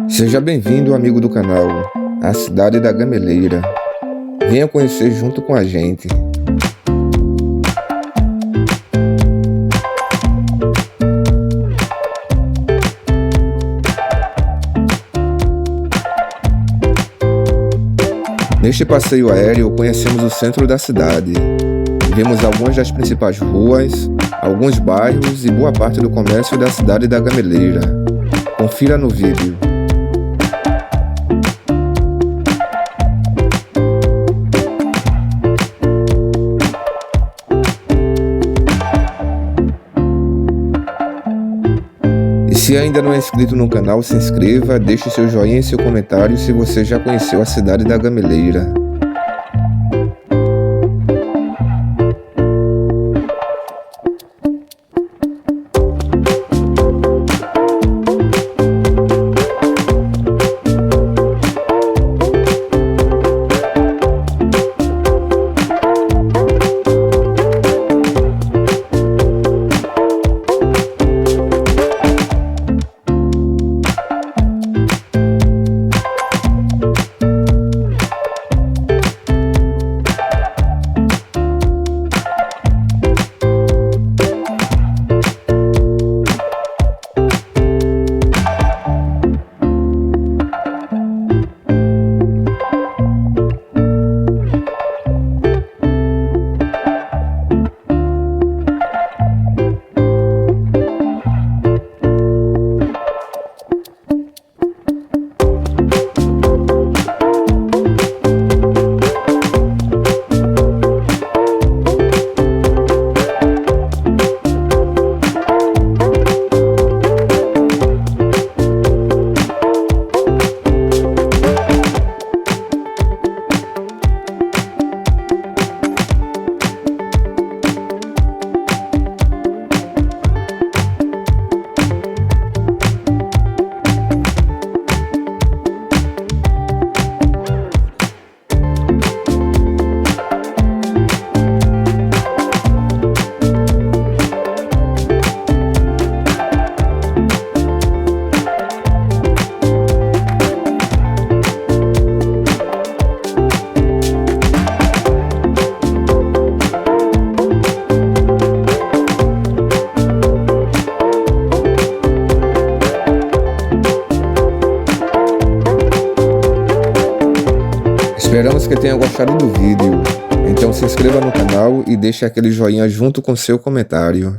Seja bem-vindo, amigo do canal, à cidade da Gameleira. Venha conhecer junto com a gente. Neste passeio aéreo, conhecemos o centro da cidade. Vemos algumas das principais ruas, alguns bairros e boa parte do comércio da cidade da Gameleira. Confira no vídeo. E se ainda não é inscrito no canal, se inscreva, deixe seu joinha e seu comentário se você já conheceu a cidade da Gameleira. Esperamos que tenha gostado do vídeo, então se inscreva no canal e deixe aquele joinha junto com seu comentário.